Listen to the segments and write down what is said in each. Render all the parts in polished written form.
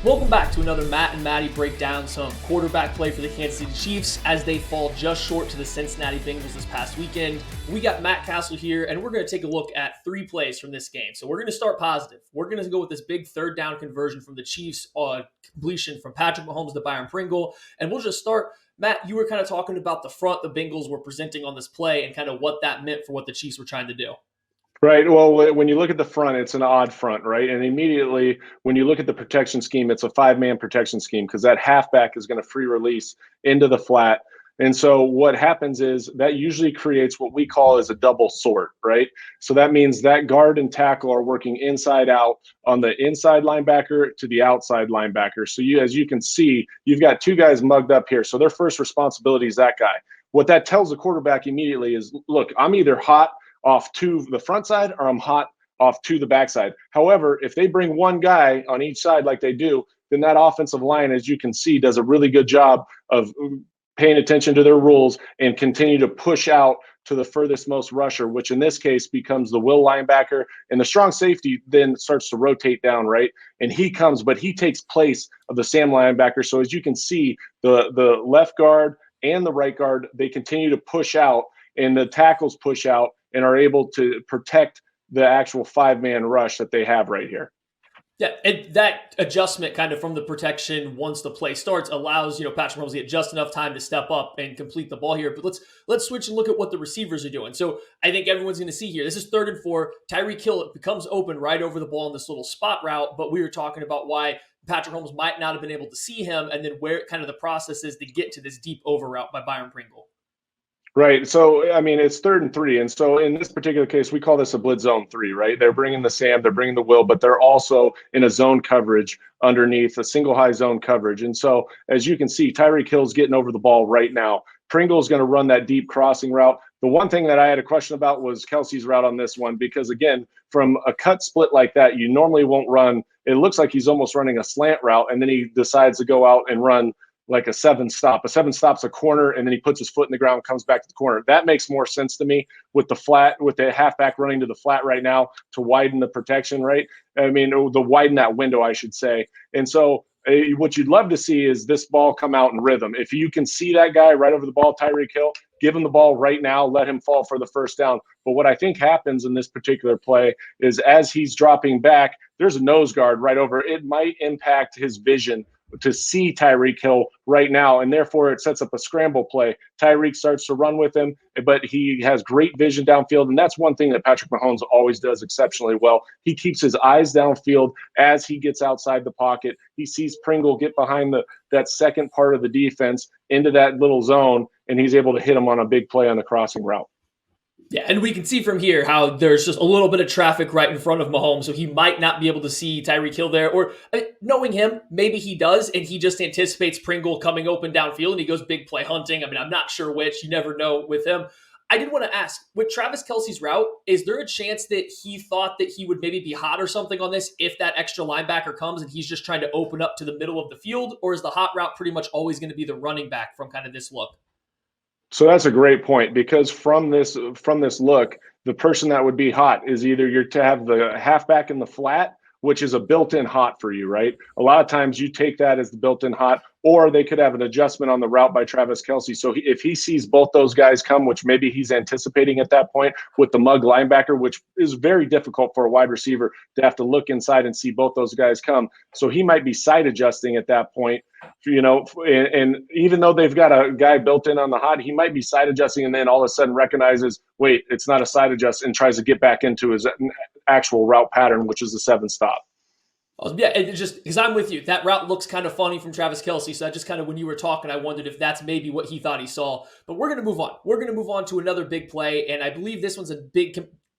Welcome back to another Matt and Matty breakdown some quarterback play for the Kansas City Chiefs as they fall just short to the Cincinnati Bengals this past weekend. We got Matt Cassel here, and we're going to take a look at 3 plays from this game. So we're going to start positive. We're going to go with this big third down conversion from the Chiefs, completion from Patrick Mahomes to Byron Pringle. And we'll just start. Matt, you were kind of talking about the front the Bengals were presenting on this play and kind of what that meant for what the Chiefs were trying to do. Right. Well, when you look at the front, it's an odd front, right? And immediately when you look at the protection scheme, it's a 5-man protection scheme because that halfback is going to free release into the flat. And so what happens is that usually creates what we call as a double sort, right? So that means that guard and tackle are working inside out on the inside linebacker to the outside linebacker. So as you can see, you've got 2 guys mugged up here. So their first responsibility is that guy. What that tells the quarterback immediately is, look, I'm either hot off to the front side or I'm hot off to the backside. However, if they bring one guy on each side like they do, then that offensive line, as you can see, does a really good job of paying attention to their rules and continue to push out to the furthest most rusher, which in this case becomes the will linebacker, and the strong safety then starts to rotate down, right? And he comes, but he takes place of the Sam linebacker. So as you can see, the left guard and the right guard, they continue to push out, and the tackles push out and are able to protect the actual 5-man rush that they have right here. Yeah, and that adjustment kind of from the protection once the play starts allows, Patrick Mahomes to get just enough time to step up and complete the ball here. But let's switch and look at what the receivers are doing. So I think everyone's going to see here. This is 3rd and 4. Tyreek Hill becomes open right over the ball in this little spot route, but we were talking about why Patrick Mahomes might not have been able to see him and then where kind of the process is to get to this deep over route by Byron Pringle. Right. So, I mean, it's 3rd and 3. And so in this particular case, we call this a blitz zone 3, right? They're bringing the Sam, they're bringing the will, but they're also in a zone coverage underneath a single high zone coverage. And so, as you can see, Tyreek Hill's getting over the ball right now. Pringle's going to run that deep crossing route. The one thing that I had a question about was Kelsey's route on this one, because again, from a cut split like that, you normally won't run. It looks like he's almost running a slant route, and then he decides to go out and run like a 7-stop. A 7-stop's a corner, and then he puts his foot in the ground, comes back to the corner. That makes more sense to me with the halfback running to the flat right now to widen the protection, right? I mean, to widen that window, I should say. And so what you'd love to see is this ball come out in rhythm. If you can see that guy right over the ball, Tyreek Hill, give him the ball right now, let him fall for the first down. But what I think happens in this particular play is as he's dropping back, there's a nose guard right over. It might impact his vision to see Tyreek Hill right now, and therefore it sets up a scramble play. Tyreek starts to run with him, but he has great vision downfield, and that's one thing that Patrick Mahomes always does exceptionally well. He keeps his eyes downfield as he gets outside the pocket. He sees Pringle get behind that second part of the defense into that little zone, and he's able to hit him on a big play on the crossing route. Yeah, and we can see from here how there's just a little bit of traffic right in front of Mahomes, so he might not be able to see Tyreek Hill there. Or knowing him, maybe he does, and he just anticipates Pringle coming open downfield, and he goes big play hunting. I mean, I'm not sure which. You never know with him. I did want to ask, with Travis Kelce's route, is there a chance that he thought that he would maybe be hot or something on this if that extra linebacker comes and he's just trying to open up to the middle of the field? Or is the hot route pretty much always going to be the running back from kind of this look? So that's a great point, because from this look, the person that would be hot is either you're to have the halfback in the flat, which is a built-in hot for you, right? A lot of times you take that as the built-in hot, or they could have an adjustment on the route by Travis Kelce. So if he sees both those guys come, which maybe he's anticipating at that point with the mug linebacker, which is very difficult for a wide receiver to have to look inside and see both those guys come. So he might be side adjusting at that point, and even though they've got a guy built in on the hot, he might be side adjusting and then all of a sudden recognizes, wait, it's not a side adjust, and tries to get back into his actual route pattern, which is a 7-stop. Yeah, it just because I'm with you. That route looks kind of funny from Travis Kelce. So I just kind of, when you were talking, I wondered if that's maybe what he thought he saw. But we're going to move on. We're going to move on to another big play. And I believe this one's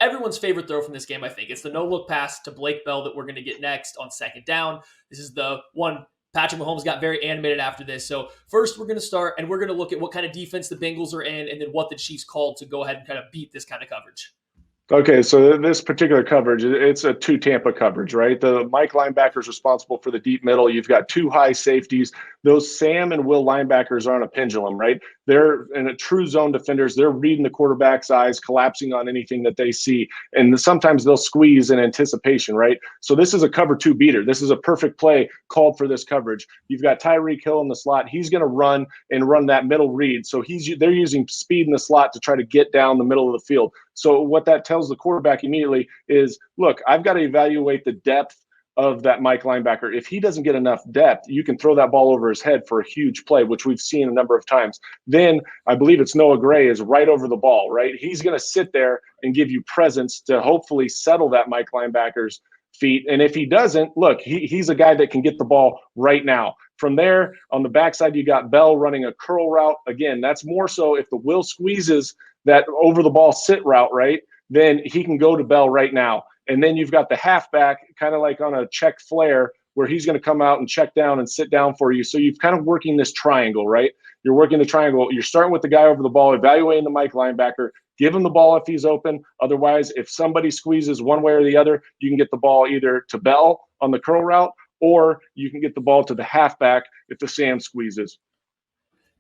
everyone's favorite throw from this game, I think. It's the no-look pass to Blake Bell that we're going to get next on 2nd down. This is the one Patrick Mahomes got very animated after this. So first we're going to start and we're going to look at what kind of defense the Bengals are in and then what the Chiefs called to go ahead and kind of beat this kind of coverage. Okay, so this particular coverage, it's a two Tampa coverage, right? The Mike linebacker is responsible for the deep middle. You've got two high safeties. Those Sam and Will linebackers are on a pendulum, right? They're in a true zone defenders. They're reading the quarterback's eyes, collapsing on anything that they see. And sometimes they'll squeeze in anticipation, right? So this is a cover two beater. This is a perfect play called for this coverage. You've got Tyreek Hill in the slot. He's going to run and run that middle read. So they're using speed in the slot to try to get down the middle of the field. So what that tells the quarterback immediately is, look, I've got to evaluate the depth of that Mike linebacker. If he doesn't get enough depth, you can throw that ball over his head for a huge play, which we've seen a number of times. Then I believe it's Noah Gray is right over the ball, right? He's going to sit there and give you presence to hopefully settle that Mike linebacker's feet. And if he doesn't, look, he's a guy that can get the ball right now. From there, on the backside, you got Bell running a curl route. Again, that's more so if the Will squeezes that over the ball sit route, right? Then he can go to Bell right now. And then you've got the halfback kind of like on a check flare where he's going to come out and check down and sit down for you. So you've kind of working this triangle, right? You're working the triangle. You're starting with the guy over the ball, evaluating the Mike linebacker, give him the ball if he's open. Otherwise, if somebody squeezes one way or the other, you can get the ball either to Bell on the curl route, or you can get the ball to the halfback if the Sam squeezes.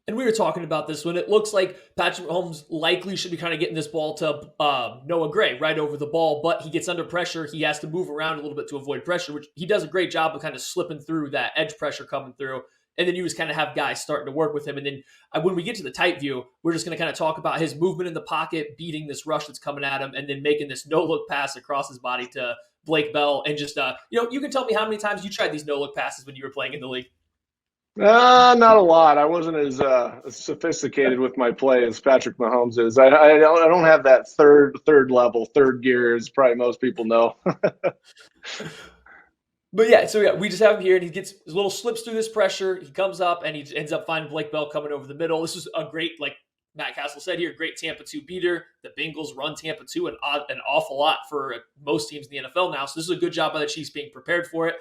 And we were talking about this when it looks like Patrick Mahomes likely should be kind of getting this ball to Noah Gray right over the ball, but he gets under pressure. He has to move around a little bit to avoid pressure, which he does a great job of kind of slipping through that edge pressure coming through. And then you just kind of have guys starting to work with him. And then when we get to the tight view, we're just going to kind of talk about his movement in the pocket, beating this rush that's coming at him, and then making this no-look pass across his body to Blake Bell. And just, you can tell me how many times you tried these no-look passes when you were playing in the league. Not a lot. I wasn't as sophisticated with my play as Patrick Mahomes is. I don't have that third level, third gear, as probably most people know. But yeah, so yeah, we just have him here, and he gets his little slips through this pressure. He comes up, and he ends up finding Blake Bell coming over the middle. This is a great, like Matt Cassel said here, great Tampa 2 beater. The Bengals run Tampa 2 an awful lot for most teams in the NFL now. So this is a good job by the Chiefs being prepared for it.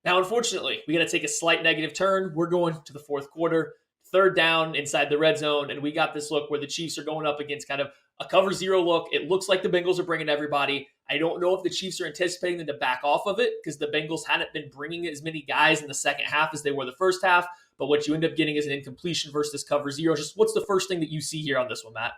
Now, unfortunately, we got to take a slight negative turn. We're going to the fourth quarter, third down inside the red zone, and we got this look where the Chiefs are going up against kind of a cover zero look. It looks like the Bengals are bringing everybody. I don't know if the Chiefs are anticipating them to back off of it because the Bengals hadn't been bringing as many guys in the second half as they were the first half, but what you end up getting is an incompletion versus cover zero. Just what's the first thing that you see here on this one, Matt?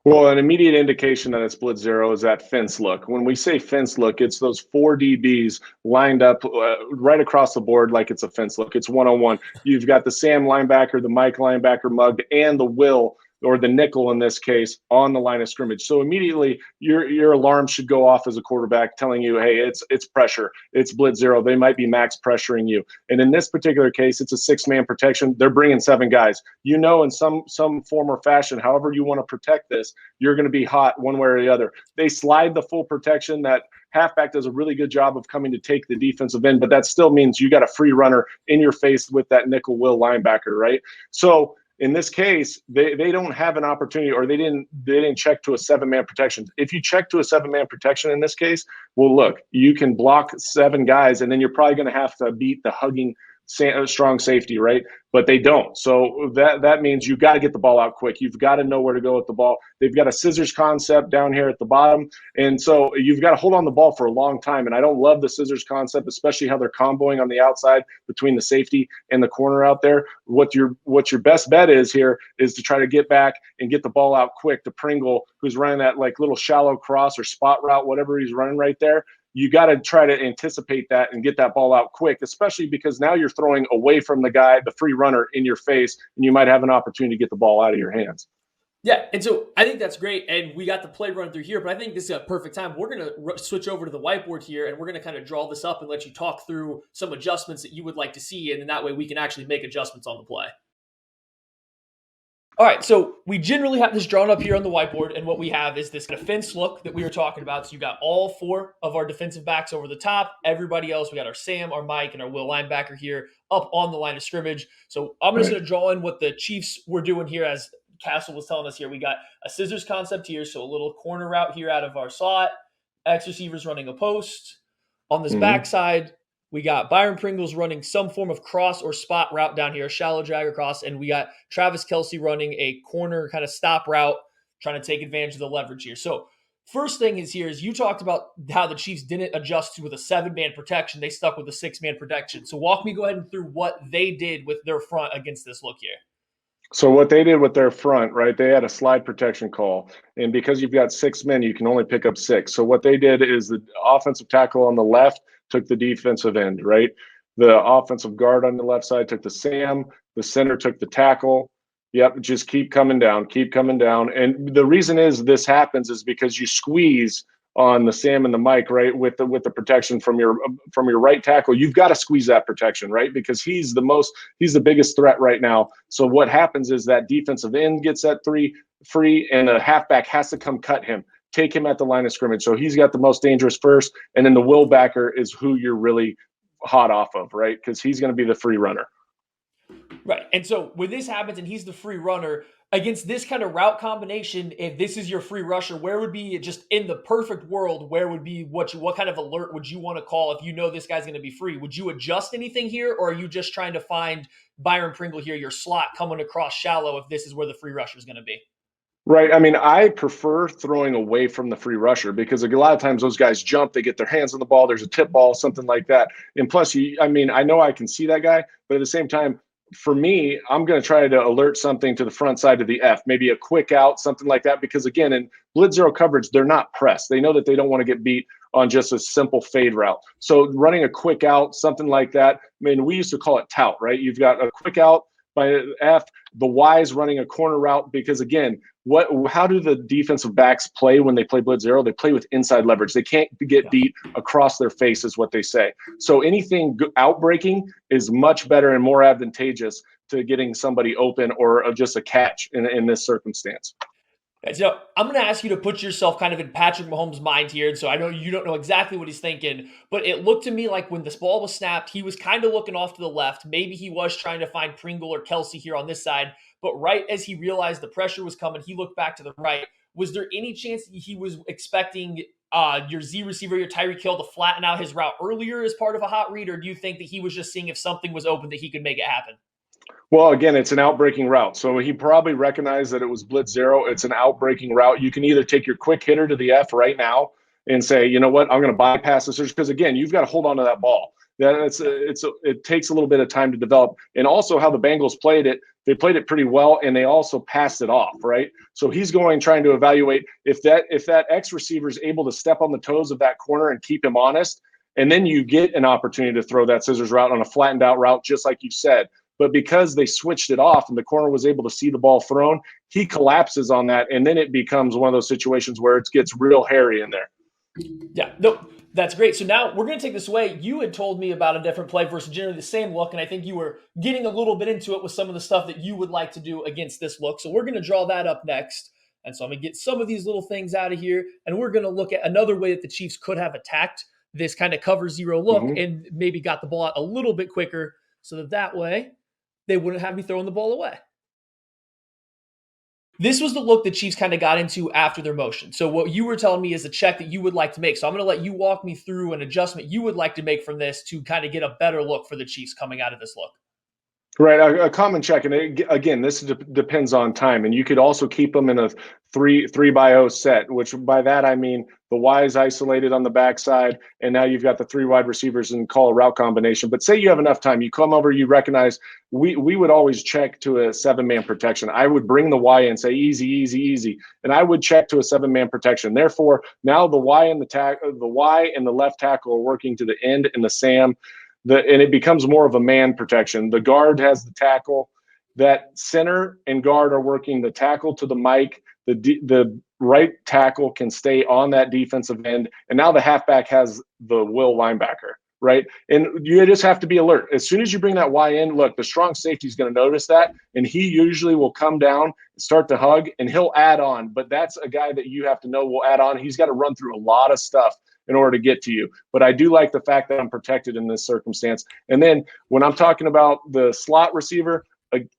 Well, an immediate indication that it's blitz zero is that fence look. When we say fence look, it's those four DBs lined up right across the board like it's a fence look. It's one-on-one. You've got the Sam linebacker, the Mike linebacker mugged, and the Will, or the nickel in this case, on the line of scrimmage. So immediately your alarm should go off as a quarterback telling you, hey, it's pressure. It's blitz zero. They might be max pressuring you. And in this particular case, it's a six-man protection. They're bringing seven guys. You know, in some form or fashion, however you want to protect this, you're going to be hot one way or the other. They slide the full protection. That halfback does a really good job of coming to take the defensive end, but that still means you got a free runner in your face with that nickel will linebacker, right? So in this case, they don't have an opportunity, or they didn't check to a seven-man protection. If you check to a seven-man protection in this case, well, look, you can block seven guys, and then you're probably going to have to beat the hugging strong safety, right? But they don't. So that means you got to get the ball out quick. You've got to know where to go with the ball. They've got a scissors concept down here at the bottom, and so you've got to hold on the ball for a long time. And I don't love the scissors concept, especially how they're comboing on the outside between the safety and the corner out there. What your best bet is here is to try to get back and get the ball out quick to Pringle, who's running that like little shallow cross or spot route, whatever he's running right there. You got to try to anticipate that and get that ball out quick, especially because now you're throwing away from the guy, the free runner, in your face, and you might have an opportunity to get the ball out of your hands. Yeah, and so I think that's great, and we got the play run through here, but I think this is a perfect time. We're going to switch over to the whiteboard here, and we're going to kind of draw this up and let you talk through some adjustments that you would like to see, and then that way we can actually make adjustments on the play. All right, so we generally have this drawn up here on the whiteboard, and what we have is this defense look that we were talking about. So you got all four of our defensive backs over the top. Everybody else, we got our Sam, our Mike, and our Will linebacker here up on the line of scrimmage. So I'm just going to draw in what the Chiefs were doing here, as Cassel was telling us here. We got a scissors concept here, so a little corner route here out of our slot. X receivers running a post. On this backside, we got Byron Pringles running some form of cross or spot route down here, shallow drag across, and we got Travis Kelce running a corner kind of stop route, trying to take advantage of the leverage here. So First thing is here is you talked about how the Chiefs didn't adjust with a 7-man protection. They stuck with a 6-man protection. So walk me go ahead and through what they did with their front against this look here. So what they did with their front, right? They had a slide protection call, and because you've got 6 men, you can only pick up 6. So what they did is the offensive tackle on the left took the defensive end, right? The offensive guard on the left side took the Sam. The center took the tackle. Yep, just keep coming down, keep coming down. And the reason is this happens is because you squeeze on the Sam and the Mike, right, with the protection from your right tackle. You've got to squeeze that protection, right, because he's the biggest threat right now. So what happens is that defensive end gets that 3 free, and the halfback has to come cut him, take him at the line of scrimmage. So he's got the most dangerous first, and then the will backer is who you're really hot off of, right, because he's going to be the free runner. Right. And so when this happens and he's the free runner against this kind of route combination, if this is your free rusher, where would be just in the perfect world, where would be what kind of alert would you want to call if you know this guy's going to be free? Would you adjust anything here, or are you just trying to find Byron Pringle here, your slot coming across shallow if this is where the free rusher is going to be? Right. I mean, I prefer throwing away from the free rusher because a lot of times those guys jump, they get their hands on the ball, there's a tip ball, something like that. And plus, I know I can see that guy, but at the same time, for me, I'm going to try to alert something to the front side of the F, maybe a quick out, something like that. Because again, in blitz zero coverage, they're not pressed. They know that they don't want to get beat on just a simple fade route. So running a quick out, something like that. I mean, we used to call it tout, right? You've got a quick out by F, the Y is running a corner route because again, how do the defensive backs play when they play blitz zero? They play with inside leverage. They can't get beat across their face is what they say. So anything outbreaking is much better and more advantageous to getting somebody open or just a catch in this circumstance. So I'm going to ask you to put yourself kind of in Patrick Mahomes' mind here. And so I know you don't know exactly what he's thinking, but it looked to me like when this ball was snapped, he was kind of looking off to the left. Maybe he was trying to find Pringle or Kelsey here on this side. But right as he realized the pressure was coming, he looked back to the right. Was there any chance that he was expecting your Z receiver, your Tyreek Hill, to flatten out his route earlier as part of a hot read? Or do you think that he was just seeing if something was open that he could make it happen? Well, again, it's an outbreaking route. So he probably recognized that it was blitz zero. It's an outbreaking route. You can either take your quick hitter to the F right now and say, you know what, I'm going to bypass the search because, again, you've got to hold on to that ball. It takes a little bit of time to develop. And also how the Bengals played it, they played it pretty well, and they also passed it off, right? So he's trying to evaluate if that X receiver is able to step on the toes of that corner and keep him honest, and then you get an opportunity to throw that scissors route on a flattened out route, just like you said. But because they switched it off and the corner was able to see the ball thrown, he collapses on that, and then it becomes one of those situations where it gets real hairy in there. Yeah, no, that's great. So now we're going to take this away. You had told me about a different play versus generally the same look, and I think you were getting a little bit into it with some of the stuff that you would like to do against this look. So we're going to draw that up next. And so I'm going to get some of these little things out of here, and we're going to look at another way that the Chiefs could have attacked this kind of cover zero look and maybe got the ball out a little bit quicker so that way they wouldn't have me throwing the ball away. This was the look the Chiefs kind of got into after their motion. So what you were telling me is a check that you would like to make. So I'm going to let you walk me through an adjustment you would like to make from this to kind of get a better look for the Chiefs coming out of this look. Right, a common check, and again, this depends on time, and you could also keep them in a 3-by-0 set, which by that I mean the Y is isolated on the backside, and now you've got the 3 wide receivers and call a route combination. But say you have enough time, you come over, you recognize we would always check to a 7-man protection. I would bring the Y and say easy, easy, easy, and I would check to a 7-man protection. Therefore, now the Y and the left tackle are working to the end and the Sam. And it becomes more of a man protection. The guard has the tackle. That center and guard are working the tackle to the Mike. The right tackle can stay on that defensive end. And now the halfback has the will linebacker, right? And you just have to be alert. As soon as you bring that Y in, look, the strong safety is going to notice that. And he usually will come down and start to hug, and he'll add on. But that's a guy that you have to know will add on. He's got to run through a lot of stuff in order to get to you. But I do like the fact that I'm protected in this circumstance. And then when I'm talking about the slot receiver,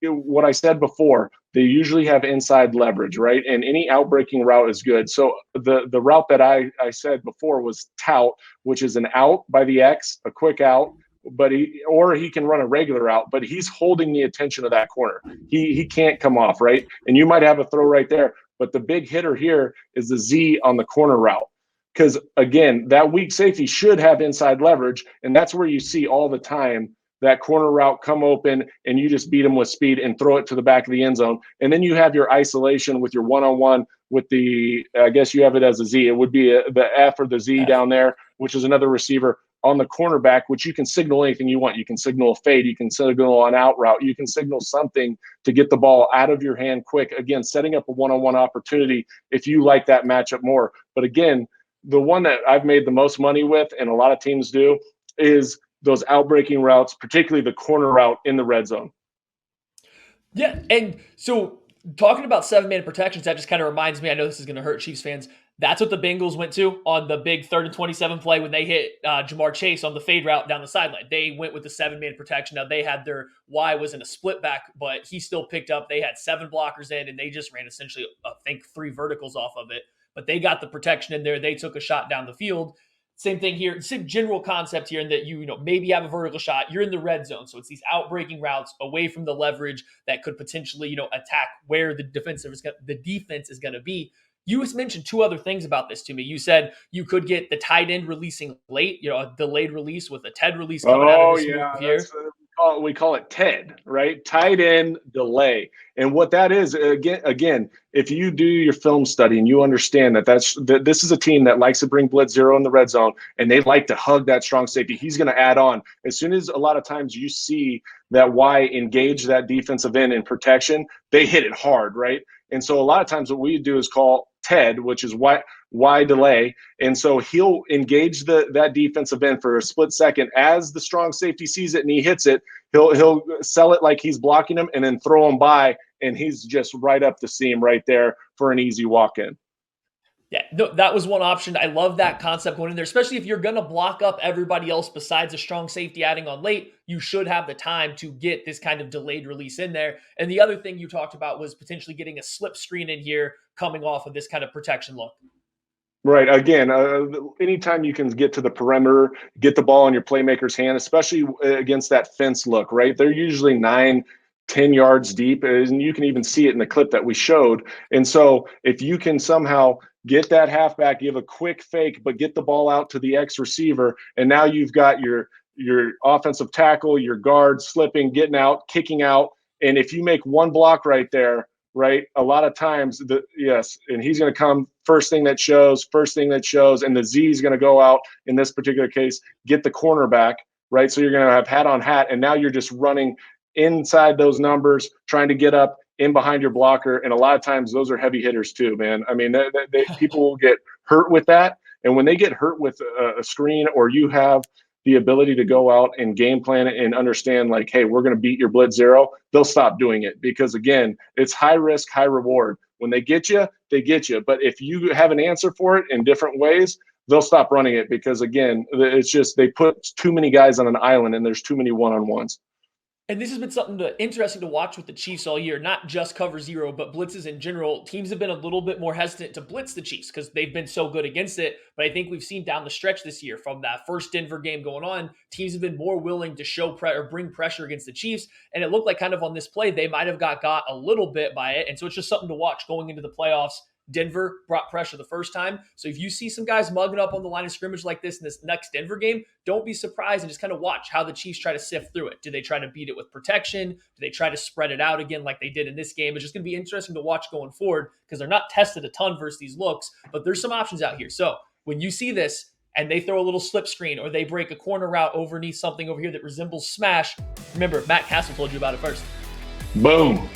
what I said before, they usually have inside leverage, right? And any outbreaking route is good. So the route that I said before was tout, which is an out by the X, a quick out, but he can run a regular out, but he's holding the attention of that corner. He can't come off, right? And you might have a throw right there. But the big hitter here is the Z on the corner route. Because again, that weak safety should have inside leverage, and that's where you see all the time that corner route come open and you just beat them with speed and throw it to the back of the end zone. And then you have your isolation with your one-on-one with the, I guess you have it as a Z. It would be the F or the Z down there, which is another receiver on the cornerback, which you can signal anything you want. You can signal a fade. You can signal an out route. You can signal something to get the ball out of your hand quick. Again, setting up a one-on-one opportunity if you like that matchup more. But again, the one that I've made the most money with, and a lot of teams do, is those outbreaking routes, particularly the corner route in the red zone. Yeah, and so talking about 7-man protections, that just kind of reminds me, I know this is going to hurt Chiefs fans. That's what the Bengals went to on the big 3rd and 27 play when they hit Jamar Chase on the fade route down the sideline. They went with the 7-man protection. Now, they had their Y was in a split back, but he still picked up. They had 7 blockers in, and they just ran essentially, I think, 3 verticals off of it. But they got the protection in there. They took a shot down the field. Same thing here. Same general concept here in that you maybe have a vertical shot. You're in the red zone, so it's these outbreaking routes away from the leverage that could potentially attack where the defense is going to be. You mentioned 2 other things about this to me. You said you could get the tight end releasing late, a delayed release with a TED release coming out of this move here. We call it TED, right? Tight end delay. And what that is, again, if you do your film study and you understand that this is a team that likes to bring blitz zero in the red zone, and they like to hug that strong safety, he's going to add on. As soon as a lot of times you see that Y engage that defensive end in protection, they hit it hard, right? And so a lot of times what we do is call TED, which is Y delay. And so he'll engage that defensive end for a split second. As the strong safety sees it and he hits it, he'll sell it like he's blocking him and then throw him by, and he's just right up the seam right there for an easy walk-in. Yeah, no, that was one option. I love that concept going in there, especially if you're going to block up everybody else besides a strong safety adding on late. You should have the time to get this kind of delayed release in there. And the other thing you talked about was potentially getting a slip screen in here coming off of this kind of protection look. Right. Again, anytime you can get to the perimeter, get the ball in your playmaker's hand, especially against that fence look, right? They're usually 9-10 yards deep, and you can even see it in the clip that we showed. And so if you can somehow get that halfback, give a quick fake, but get the ball out to the X receiver, and now you've got your offensive tackle, your guard slipping, getting out, kicking out. And if you make one block right there, right, a lot of times, and he's going to come first thing that shows, and the Z is going to go out in this particular case, get the cornerback, right? So you're going to have hat on hat, and now you're just running inside those numbers, trying to get up in behind your blocker. And a lot of times those are heavy hitters too, man. I mean, people will get hurt with that. And when they get hurt with a screen, or you have the ability to go out and game plan it and understand like, hey, we're going to beat your blitz zero, they'll stop doing it, because again, it's high risk, high reward. When they get you, they get you. But if you have an answer for it in different ways, they'll stop running it, because again, it's just, they put too many guys on an island and there's too many one-on-ones. And this has been something interesting to watch with the Chiefs all year, not just cover zero, but blitzes in general. Teams have been a little bit more hesitant to blitz the Chiefs because they've been so good against it. But I think we've seen down the stretch this year, from that first Denver game going on, teams have been more willing to show or bring pressure against the Chiefs. And it looked like kind of on this play, they might have got a little bit by it. And so it's just something to watch going into the playoffs. Denver brought pressure the first time. So if you see some guys mugging up on the line of scrimmage like this in this next Denver game, don't be surprised and just kind of watch how the Chiefs try to sift through it. Do they try to beat it with protection? Do they try to spread it out again like they did in this game? It's just going to be interesting to watch going forward, because they're not tested a ton versus these looks, but there's some options out here. So when you see this and they throw a little slip screen, or they break a corner route underneath something over here that resembles smash, remember, Matt Cassel told you about it first. Boom.